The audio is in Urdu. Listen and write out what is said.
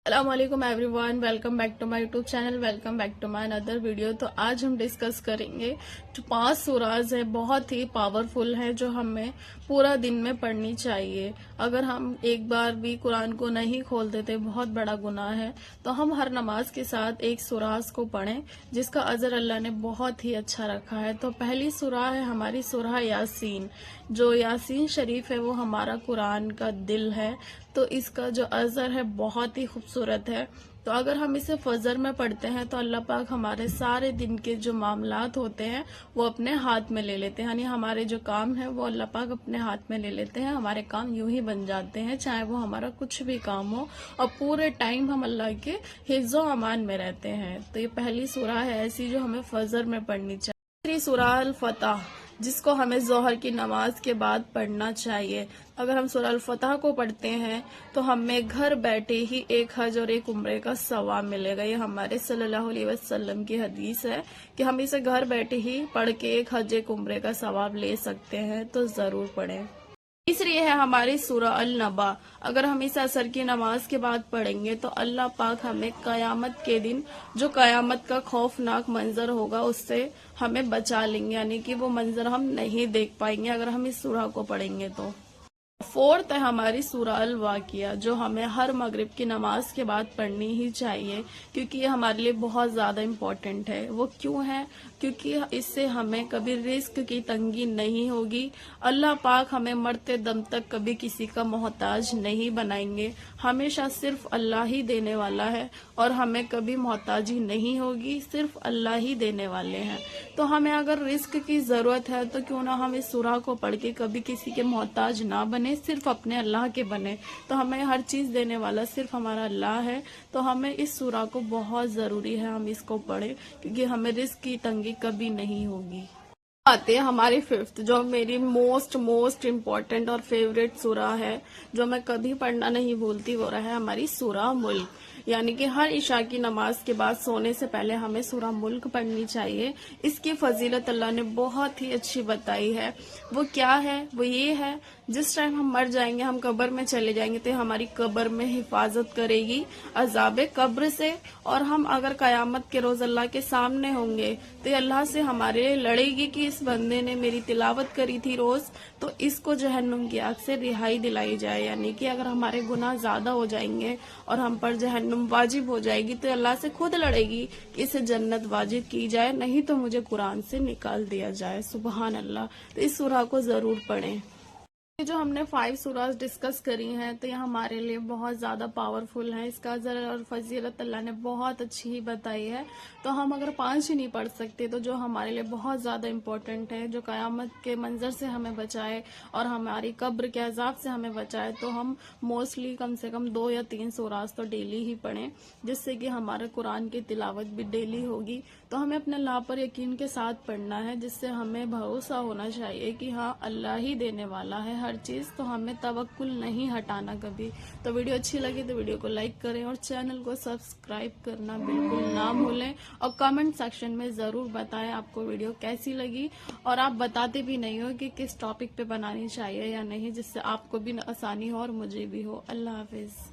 السلام علیکم everyone, welcome back to my YouTube channel, welcome back to my another video. تو آج ہم ڈسکس کریں گے جو 5 سوراز ہیں، بہت ہی پاورفل ہیں، جو ہمیں پورا دن میں پڑھنی چاہیے۔ اگر ہم ایک بار بھی قرآن کو نہیں کھولتے تھے، بہت بڑا گناہ ہے، تو ہم ہر نماز کے ساتھ ایک سوراز کو پڑھیں، جس کا اجر اللہ نے بہت ہی اچھا رکھا ہے۔ تو پہلی سورہ ہے ہماری سورہ یاسین۔ جو یاسین شریف ہے وہ ہمارا قرآن کا دل ہے، تو اس کا جو اجر ہے بہت ہی خوبصورت ہے۔ تو اگر ہم اسے فجر میں پڑھتے ہیں تو اللہ پاک ہمارے سارے دن کے جو معاملات ہوتے ہیں وہ اپنے ہاتھ میں لے لیتے ہیں، یعنی ہمارے جو کام ہیں وہ اللہ پاک اپنے ہاتھ میں لے لیتے ہیں، ہمارے کام یوں ہی بن جاتے ہیں، چاہے وہ ہمارا کچھ بھی کام ہو، اور پورے ٹائم ہم اللہ کے حفظ و امان میں رہتے ہیں۔ تو یہ پہلی سورہ ہے ایسی جو ہمیں فجر میں پڑھنی چاہیے۔ دوسری سورہ الفتح، جس کو ہمیں ظہر کی نماز کے بعد پڑھنا چاہیے۔ اگر ہم سورہ الفتح کو پڑھتے ہیں تو ہمیں گھر بیٹھے ہی ایک حج اور ایک عمرے کا ثواب ملے گا۔ یہ ہمارے صلی اللہ علیہ وسلم کی حدیث ہے کہ ہم اسے گھر بیٹھے ہی پڑھ کے ایک حج ایک عمرے کا ثواب لے سکتے ہیں، تو ضرور پڑھیں۔ تیسری ہے ہماری سورہ النبا۔ اگر ہم اسے عصر کی نماز کے بعد پڑھیں گے تو اللہ پاک ہمیں قیامت کے دن جو قیامت کا خوفناک منظر ہوگا اس سے ہمیں بچا لیں گے، یعنی کہ وہ منظر ہم نہیں دیکھ پائیں گے اگر ہم اس سورہ کو پڑھیں گے تو۔ فورتھ ہے ہماری سورہ الواقعہ، جو ہمیں ہر مغرب کی نماز کے بعد پڑھنی ہی چاہیے، کیونکہ یہ ہمارے لیے بہت زیادہ امپورٹنٹ ہے۔ وہ کیوں ہے؟ کیونکہ اس سے ہمیں کبھی رزق کی تنگی نہیں ہوگی، اللہ پاک ہمیں مرتے دم تک کبھی کسی کا محتاج نہیں بنائیں گے، ہمیشہ صرف اللہ ہی دینے والا ہے، اور ہمیں کبھی محتاجی نہیں ہوگی، صرف اللہ ہی دینے والے ہیں۔ تو ہمیں اگر رزق کی ضرورت ہے تو کیوں نہ ہم اس سورہ کو پڑھ کے کبھی کسی کے محتاج نہ بنے، صرف اپنے اللہ کے بنے۔ تو ہمیں ہر چیز دینے والا صرف ہمارا اللہ ہے، تو ہمیں اس سورہ کو بہت ضروری ہے ہم اس کو پڑھیں، کیونکہ ہمیں رزق کی تنگی کبھی نہیں ہوگی۔ آتے ہیں ہماری ففتھ، جو میری موسٹ امپورٹنٹ اور فیوریٹ سورہ ہے، جو میں کبھی پڑھنا نہیں بھولتی، وہ رہا ہے ہماری سورہ ملک۔ یعنی کہ ہر عشاء کی نماز کے بعد سونے سے پہلے ہمیں سورہ ملک پڑھنی چاہیے۔ اس کی فضیلت اللہ نے بہت ہی اچھی بتائی ہے۔ وہ کیا ہے؟ وہ یہ ہے، جس ٹائم ہم مر جائیں گے، ہم قبر میں چلے جائیں گے، تو ہماری قبر میں حفاظت کرے گی عذاب قبر سے، اور ہم اگر قیامت کے روز اللہ کے سامنے ہوں گے تو یہ اللہ سے ہمارے لیے لڑے گی کہ اس بندے نے میری تلاوت کری تھی روز، تو اس کو جہنم کی آگ سے رہائی دلائی جائے۔ یعنی کہ اگر ہمارے گناہ زیادہ ہو جائیں گے اور ہم پر جہنم واجب ہو جائے گی تو اللہ سے خود لڑے گی کہ اسے جنت واجب کی جائے، نہیں تو مجھے قرآن سے نکال دیا جائے۔ سبحان اللہ۔ تو اس سورہ کو ضرور پڑھیں۔ یہ جو ہم نے 5 سوراز ڈسکس کری ہیں تو یہ ہمارے لیے بہت زیادہ پاورفل ہیں، اس کا اجر اور فضیلت اللہ نے بہت اچھی ہی بتائی ہے۔ تو ہم اگر 5 ہی نہیں پڑھ سکتے تو جو ہمارے لیے بہت زیادہ امپورٹنٹ ہے، جو قیامت کے منظر سے ہمیں بچائے اور ہماری قبر کے عذاب سے ہمیں بچائے، تو ہم موسٹلی کم سے کم 2 یا 3 سوراز تو ڈیلی ہی پڑھیں، جس سے کہ ہمارے قرآن کی تلاوت بھی ڈیلی ہوگی۔ تو ہمیں اپنے اللہ پر یقین کے ساتھ پڑھنا ہے، جس سے ہمیں بھروسہ ہونا چاہیے کہ ہاں اللہ ہی دینے والا ہے ہر چیز، تو ہمیں توکل نہیں ہٹانا کبھی۔ تو ویڈیو اچھی لگی تو ویڈیو کو لائک کریں اور چینل کو سبسکرائب کرنا بالکل نہ بھولیں، اور کمنٹ سیکشن میں ضرور بتائیں آپ کو ویڈیو کیسی لگی، اور آپ بتاتے بھی نہیں ہو کہ کس ٹاپک پہ بنانی چاہیے یا نہیں، جس سے آپ کو بھی آسانی ہو اور مجھے بھی ہو۔ اللہ حافظ۔